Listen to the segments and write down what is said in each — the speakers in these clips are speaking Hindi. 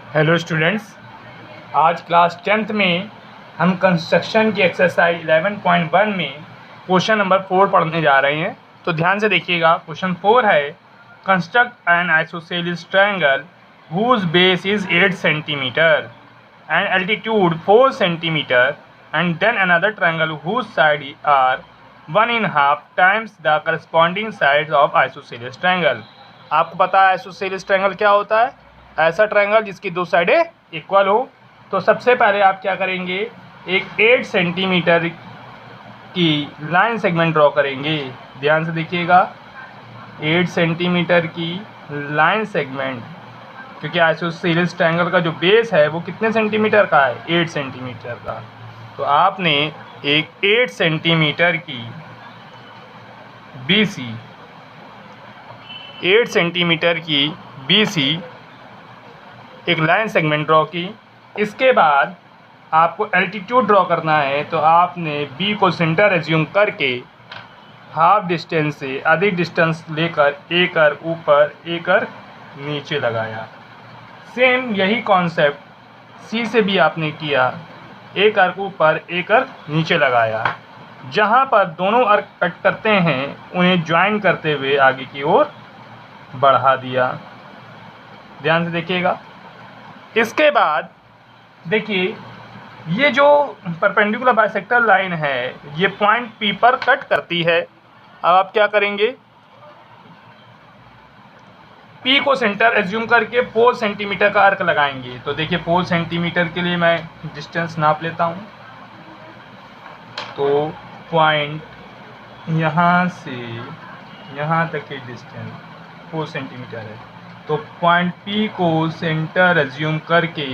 हेलो स्टूडेंट्स, आज क्लास 10th में हम कंस्ट्रक्शन की एक्सरसाइज 11.1 में क्वेश्चन नंबर 4 पढ़ने जा रहे हैं। तो ध्यान से देखिएगा। क्वेश्चन 4 है, construct an isosceles triangle whose base is 8 centimetre and altitude 4 centimetre and then another triangle whose side are 1.5 times the corresponding sides of isosceles triangle. आपको पता है आइसोसेलेस ट्रायंगल क्या होता है? ऐसा ट्रायंगल जिसकी दो साइडें इक्वल हो। तो सबसे पहले आप क्या करेंगे, एक 8 सेंटीमीटर की लाइन सेगमेंट ड्रॉ करेंगे। ध्यान से देखिएगा, 8 सेंटीमीटर की लाइन सेगमेंट, क्योंकि आइसोसेलेस ट्रायंगल का जो बेस है वो कितने सेंटीमीटर का है? 8 सेंटीमीटर का। तो आपने एक 8 सेंटीमीटर की BC 8 सेंटीमीटर की BC एक लाइन सेगमेंट ड्रॉ की। इसके बाद आपको एल्टीट्यूड ड्रॉ करना है, तो आपने B को सेंटर एज्यूम करके हाफ डिस्टेंस से अधिक डिस्टेंस लेकर एक कर्व ऊपर एक कर्व नीचे लगाया। सेम यही कॉन्सेप्ट C से भी आपने किया, एक कर्व ऊपर एक कर्व नीचे लगाया। जहाँ पर दोनों अर्क कट करते हैं उन्हें ज्वाइन करते हुए आगे की ओर बढ़ा दिया। ध्यान से देखिएगा। इसके बाद देखिए, ये जो परपेंडिकुलर बाइसेक्टर लाइन है ये पॉइंट P पर कट करती है। अब आप क्या करेंगे, P को सेंटर एज्यूम करके 4 सेंटीमीटर का आर्क लगाएंगे। तो देखिए 4 सेंटीमीटर के लिए मैं डिस्टेंस नाप लेता हूँ। तो पॉइंट यहाँ से यहाँ तक की डिस्टेंस 4 सेंटीमीटर है। तो पॉइंट P को सेंटर एज्यूम करके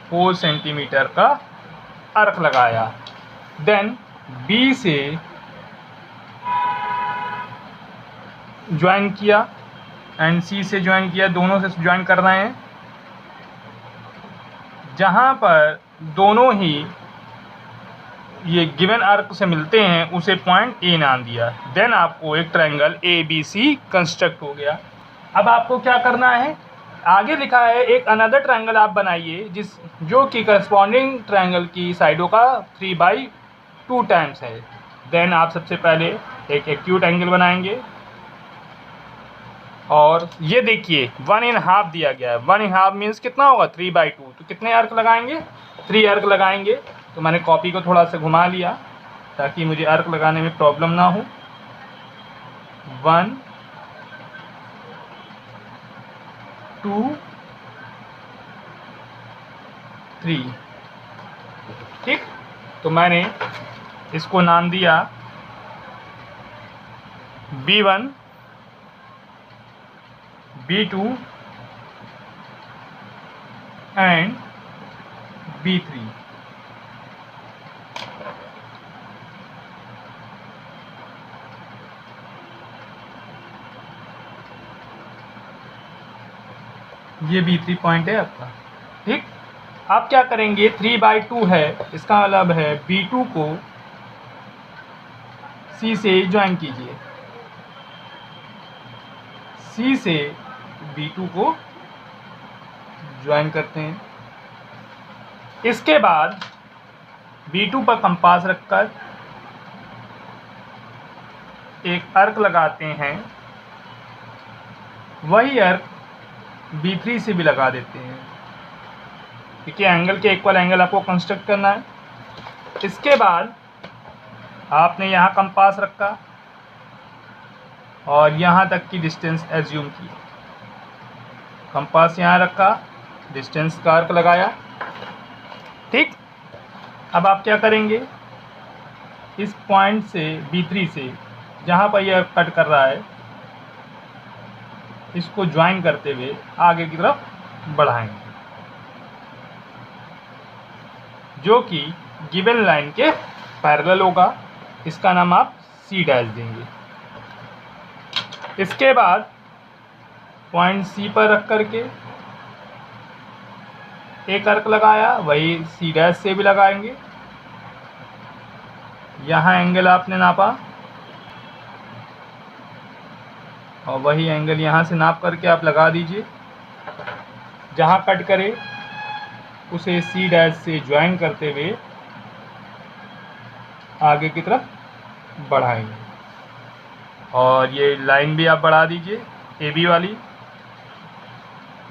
4 सेंटीमीटर का आर्क लगाया। देन B से ज्वाइन किया एंड C से ज्वाइन किया। दोनों से ज्वाइन करना है। जहाँ पर दोनों ही ये गिवन आर्क से मिलते हैं उसे पॉइंट A नाम दिया। देन आपको एक ट्रायंगल ABC कंस्ट्रक्ट हो गया। अब आपको क्या करना है, आगे लिखा है एक अनदर ट्रायंगल आप बनाइए जो कि करस्पॉन्डिंग ट्रायंगल की साइडों का 3/2 टाइम्स है। देन आप सबसे पहले एक एक्यूट एंगल बनाएंगे और ये देखिए 1.5 दिया गया है। 1.5 मीन्स कितना होगा? 3/2। तो कितने आर्क लगाएंगे? 3 आर्क लगाएंगे। तो मैंने कॉपी को थोड़ा सा घुमा लिया ताकि मुझे आर्क लगाने में प्रॉब्लम ना हो। 1 2 3। ठीक, तो मैंने इसको नाम दिया B1 B2 एंड B3। ये B3 पॉइंट है आपका। ठीक, आप क्या करेंगे, 3/2 है, इसका मतलब है B2 को C से ज्वाइन कीजिए। C से B2 को ज्वाइन करते हैं। इसके बाद B2 पर कंपास रखकर एक अर्क लगाते हैं। वही अर्क B3 से भी लगा देते हैं, क्योंकि एंगल के इक्वल एंगल आपको कंस्ट्रक्ट करना है। इसके बाद आपने यहाँ कंपास रखा और यहाँ तक की डिस्टेंस एज्यूम की। कंपास यहाँ रखा, डिस्टेंस का आर्क लगाया। ठीक, अब आप क्या करेंगे, इस पॉइंट से B3 से जहाँ पर यह कट कर रहा है इसको ज्वाइन करते हुए आगे की तरफ बढ़ाएंगे, जो कि गिवन लाइन के पैरेलल होगा। इसका नाम आप C डैश देंगे। इसके बाद पॉइंट C पर रख करके एक अर्क लगाया, वही C डैश से भी लगाएंगे। यहाँ एंगल आपने नापा और वही एंगल यहाँ से नाप करके आप लगा दीजिए। जहाँ कट करे उसे सी डैश से ज्वाइन करते हुए आगे की तरफ बढ़ाएंगे। और ये लाइन भी आप बढ़ा दीजिए ए बी वाली,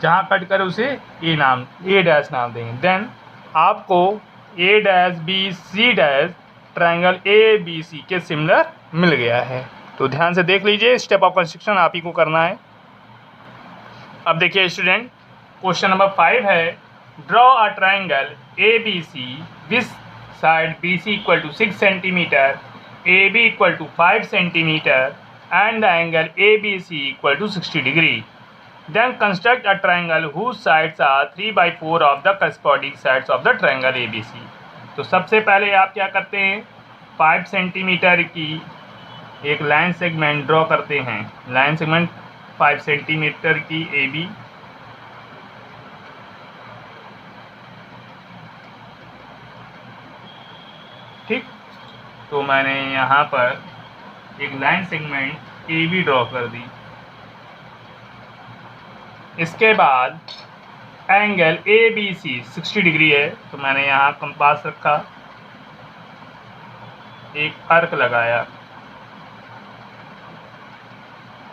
जहाँ कट कर उसे ए डैश नाम देंगे। देन आपको A dash B C dash triangle A B C के सिमिलर मिल गया है। तो ध्यान से देख लीजिए, स्टेप ऑफ कंस्ट्रक्शन आप ही को करना है। अब देखिए स्टूडेंट, क्वेश्चन नंबर 5 है, draw a triangle A B C with side B C equal to 6 centimetre, A B equal to 5 centimetre and the angle ABC equal to 60 degree. Then construct a triangle whose sides are 3/4 of the corresponding sides of the triangle ABC. तो सबसे पहले आप क्या करते हैं, 5 सेंटीमीटर की एक लाइन सेगमेंट ड्रॉ करते हैं। लाइन सेगमेंट 5 सेंटीमीटर की AB, ठीक। तो मैंने यहाँ पर एक line segment A B draw कर दी। इसके बाद angle A B C 60 degree है, तो मैंने यहाँ कंपास रखा, एक अर्क लगाया,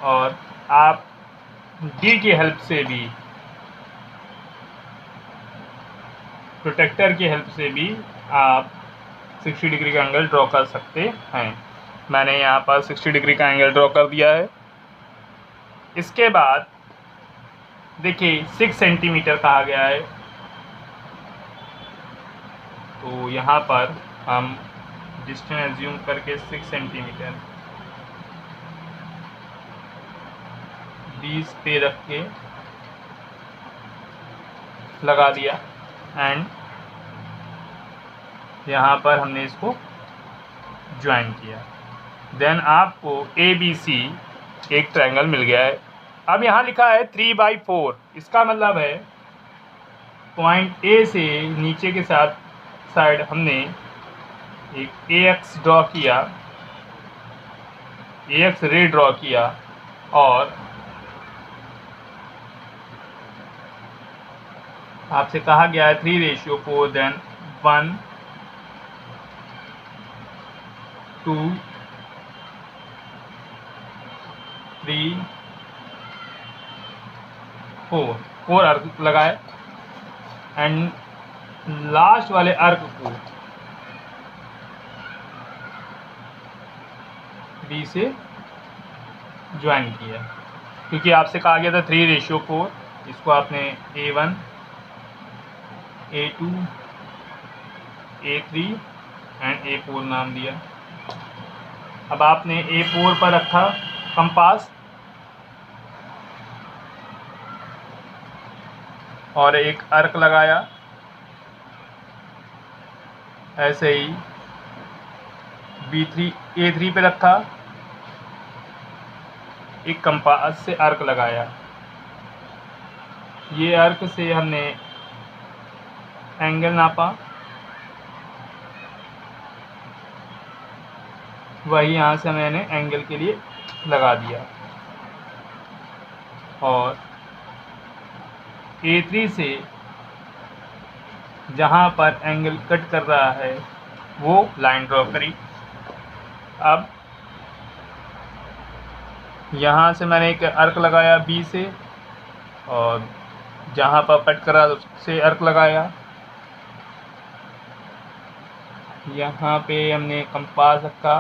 और आप डी की हेल्प से भी, प्रोटेक्टर की हेल्प से भी आप 60 डिग्री का एंगल ड्रॉ कर सकते हैं। मैंने यहाँ पर 60 डिग्री का एंगल ड्रॉ कर दिया है। इसके बाद देखिए 6 सेंटीमीटर कहा गया है, तो यहाँ पर हम डिस्टेंस एज्यूम करके 6 सेंटीमीटर 20 पे रख के लगा दिया, एंड यहाँ पर हमने इसको ज्वाइन किया। देन आपको ए बी सी एक ट्रायंगल मिल गया है। अब यहाँ लिखा है 3/4, इसका मतलब है पॉइंट ए से नीचे के साथ साइड हमने एक ए एक्स ड्रॉ किया, ए एक्स रे ड्रॉ किया, और आपसे कहा गया है 3:4, देन 1 2 3 4 अर्क लगाए, एंड लास्ट वाले अर्क को बी से ज्वाइन किया, क्योंकि आपसे कहा गया था 3:4, इसको आपने A1 A2 A3 and A4 नाम दिया। अब आपने A4 पर रखा कंपास, और एक अर्क लगाया, ऐसे ही A3 पे रखा, एक कंपास से अर्क लगाया। ये अर्क से हमने एंगल नापा, वही यहाँ से मैंने एंगल के लिए लगा दिया, और A3 से जहाँ पर एंगल कट कर रहा है वो लाइन ड्रॉ करी। अब यहाँ से मैंने एक अर्क लगाया B से, और जहाँ पर कट कर रहा उससे अर्क लगाया। यहाँ पे हमने कंपास रखा,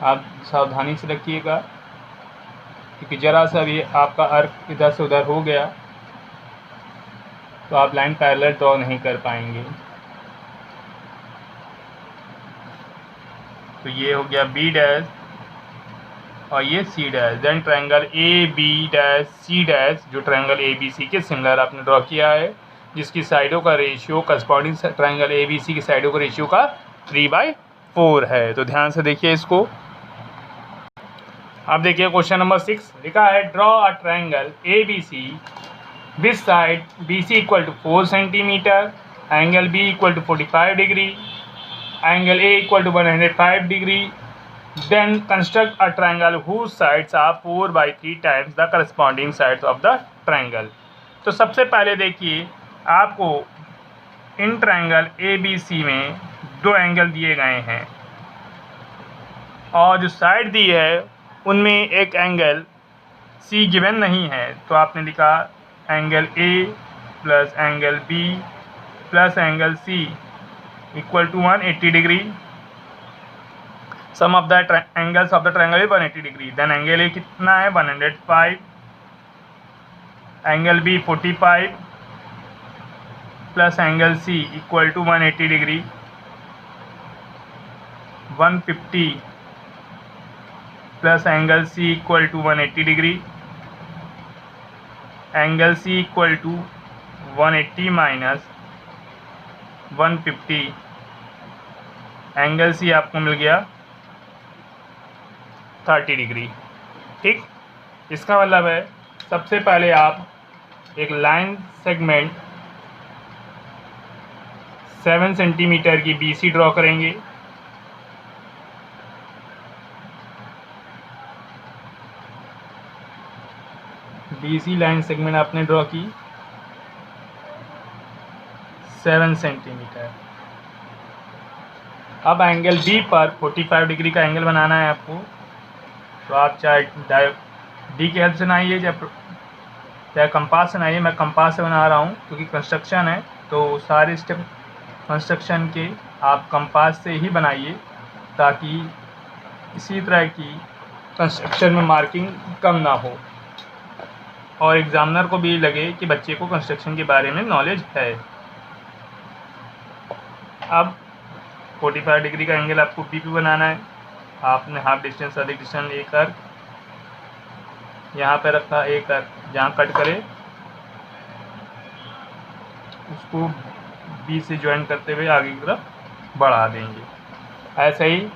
आप सावधानी से रखिएगा, क्योंकि ज़रा सा भी आपका अर्क इधर से उधर हो गया तो आप लाइन पैरेलल ड्रॉ नहीं कर पाएंगे। तो ये हो गया B डैश और ये C dash. Then triangle A B dash C dash, जो ट्रायंगल A B C के सिमिलर आपने ड्रॉ किया है, जिसकी साइडों का ratio corresponding triangle A B C की साइडों का रेशियो का 3/4 है। तो ध्यान से देखिए इसको। अब देखिए क्वेश्चन नंबर 6 लिखा है, draw a triangle A B C with side B C equal to 4 centimetre, angle B equal to 45 degree, angle A equal to 105 degree, then construct a triangle whose sides are 4/3 times the corresponding sides of the triangle. तो सबसे पहले देखिए, आपको इन ट्रायंगल ए बी सी में दो एंगल दिए गए हैं और जो साइड दी है उनमें एक एंगल सी गिवन नहीं है, तो आपने लिखा angle A plus angle B plus angle C equal to 180 degree. Sum of the angles of the triangle is 180 degree. Then angle A कितना है 105, angle B 45 plus angle C equal to 180 degree 150 plus angle C equal to 180 degree, angle C equal to 180 minus 150, angle C आपको मिल गया 30 डिग्री। ठीक, इसका मतलब है सबसे पहले आप एक लाइन सेगमेंट 7 सेंटीमीटर की BC ड्रॉ करेंगे। BC लाइन सेगमेंट आपने ड्रॉ की 7 सेंटीमीटर। अब एंगल बी पर 45 डिग्री का एंगल बनाना है आपको, तो आप चाहे डी की हेल्प से बनाइए चाहे कंपास से बनाइए। मैं कंपास से बना रहा हूँ क्योंकि कंस्ट्रक्शन है, तो सारे स्टेप कंस्ट्रक्शन के आप कंपास से ही बनाइए ताकि इसी तरह की कंस्ट्रक्शन में मार्किंग कम ना हो और एग्जामिनर को भी लगे कि बच्चे को कंस्ट्रक्शन के बारे में नॉलेज है। अब 45 डिग्री का एंगल आपको बी पे बनाना है। आपने हाफ डिस्टेंस अधिक डिस्टेंस लेकर यहाँ पे रखा, एक जहाँ कट करे उसको बी से ज्वाइन करते हुए आगे की तरफ बढ़ा देंगे। ऐसे ही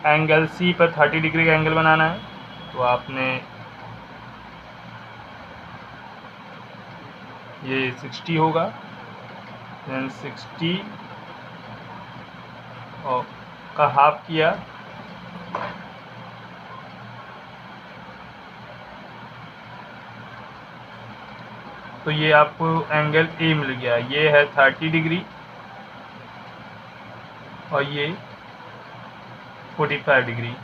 एंगल सी पर 30 डिग्री का एंगल बनाना है, तो आपने ये 60 होगा, देन 60 और का हाफ किया, तो ये आपको एंगल ए मिल गया। ये है 30 डिग्री और ये 45 डिग्री।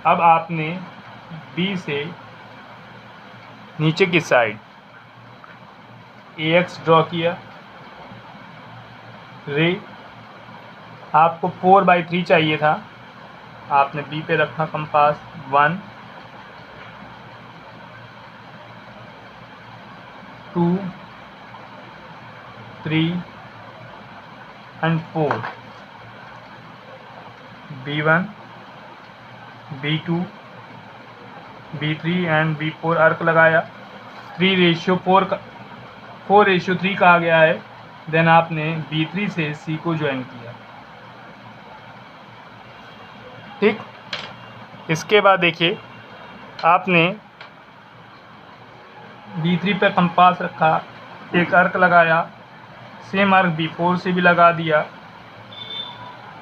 अब आपने बी से नीचे की साइड AX ड्रॉ किया। रे आपको 4/3 चाहिए था, आपने बी पे रखा compass 1 2 3 and 4, B1 B2 B3 and B4 अर्क लगाया। 4:3 कहा गया है। देन आपने B3 से C को ज्वाइन किया। ठीक, इसके बाद देखिए आपने B3 पे कंपास रखा, एक अर्क लगाया, सेम अर्क B4 से भी लगा दिया,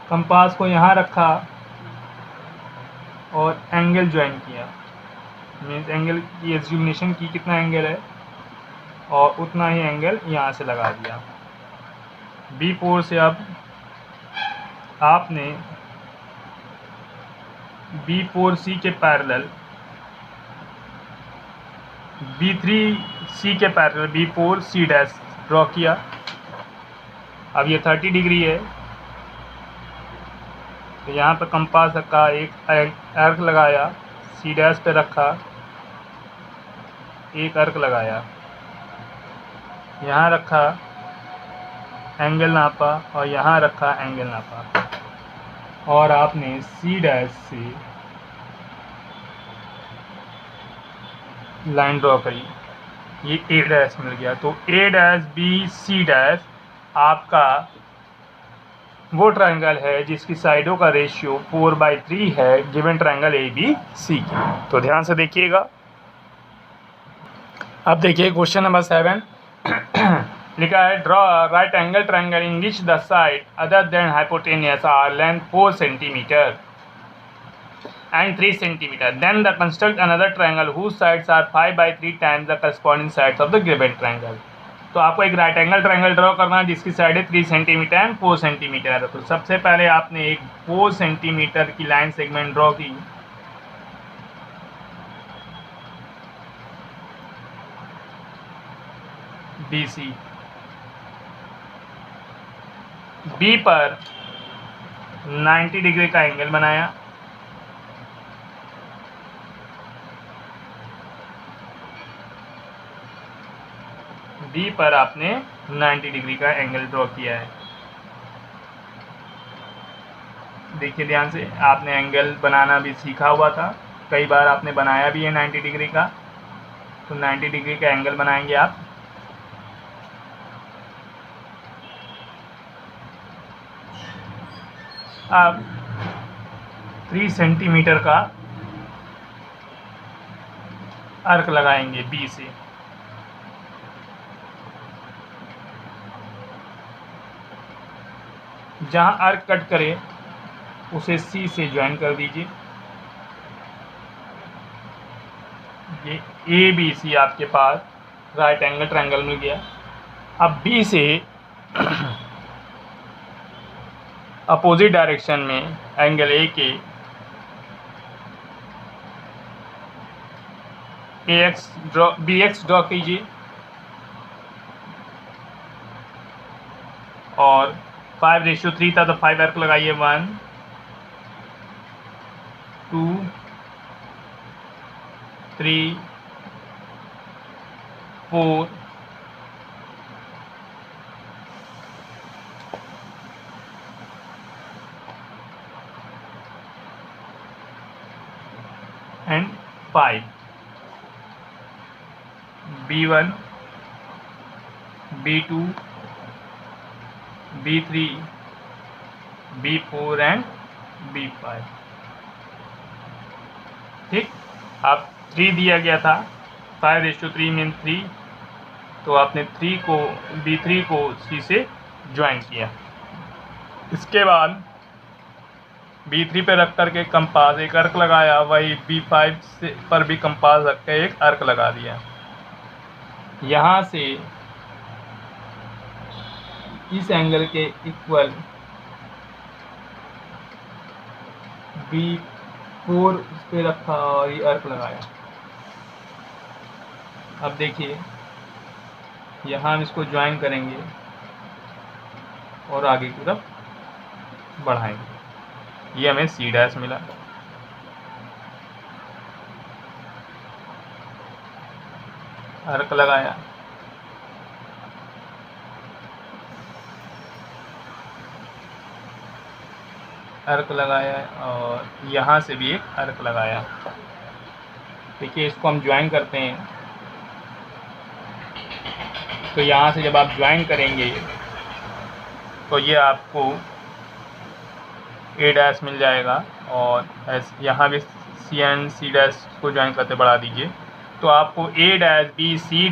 कंपास को यहाँ रखा और एंगल ज्वाइन किया। मीन्स एंगल की एज्यूमिनेशन की कितना एंगल है और उतना ही एंगल यहाँ से लगा दिया। B4 से अब आपने B4C के पैरेलल B3C के पैरेलल B4C डैश ड्रॉ किया। अब ये 30 डिग्री है, तो यहाँ पर कंपास रखा, एक अर्क लगाया, C डैश पे रखा, एक अर्क लगाया, यहाँ रखा, एंगल नापा और यहाँ रखा, एंगल नापा और आपने C डैश से लाइन ड्रॉ करी। ये A डैश मिल गया, तो A dash B C dash आपका वो ट्रायंगल है जिसकी साइडों का रेशियो 4/3 है गिवन ट्रायंगल ABC की। तो ध्यान से देखिएगा। अब देखिए क्वेश्चन नंबर 7 लिखा है draw right angle triangle in which the side other than hypotenuse are length 4 centimetre. and 3 centimeter. Then the construct another triangle whose sides are 5 by 3 times the corresponding sides of the given triangle. तो आपको एक राइट एंगल ट्रायंगल ड्रॉ करना है जिसकी साइड है 3 सेंटीमीटर एंड 4 सेंटीमीटर। तो सबसे पहले आपने एक 4 सेंटीमीटर की लाइन सेगमेंट ड्रॉ की। BC, B पर 90 डिग्री का एंगल बनाया। B पर आपने 90 डिग्री का एंगल ड्रॉ किया है। देखिए ध्यान से, आपने एंगल बनाना भी सीखा हुआ था, कई बार आपने बनाया भी है 90 डिग्री का। तो 90 डिग्री का एंगल बनाएंगे आप। आप 3 सेंटीमीटर का आर्क लगाएंगे B से। जहां आर्क कट करे उसे C से ज्वाइन कर दीजिए। ये ABC आपके पास राइट एंगल ट्रायंगल मिल गया। अब B से अपोजिट डायरेक्शन में एंगल A के BX ड्रॉ कीजिए और 5:3 था तो 5 आर्क लगाइए। 1 2 3 4 and 5। B1 B2 B3 B4 and B5। ठीक, आप 3 दिया गया था, 5:3 मीन 3, तो आपने B3 को C से ज्वाइन किया। इसके बाद B3 पे रख करके कंपास एक अर्क लगाया, वही B5 से पर भी कंपास रख के एक अर्क लगा दिया। यहाँ से इस एंगल के इक्वल B4 पे रखा और ये अर्क लगाया। अब देखिए यहाँ हम इसको ज्वाइन करेंगे और आगे की तरफ बढ़ाएंगे। ये हमें C' मिला। अर्क लगाया, अर्क लगाया और यहाँ से भी एक अर्क लगाया। देखिए इसको हम ज्वाइन करते हैं। तो यहाँ से जब आप ज्वाइन करेंगे तो ये आपको A' मिल जाएगा और यहाँ भी C एंड C' को ज्वाइन करते बढ़ा दीजिए तो आपको A' B C'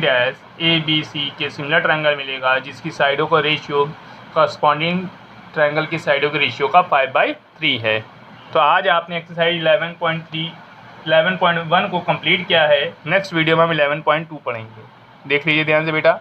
A B C के सिमिलर ट्रायंगल मिलेगा जिसकी साइडों का रेशियो कॉरस्पॉन्डिंग ट्रायंगल की साइडों के रेशियो का 5/3 है। तो आज आपने एक्सरसाइज 11.1 को कंप्लीट किया है। नेक्स्ट वीडियो में हम 11.2 पढ़ेंगे। देख लीजिए ध्यान से बेटा।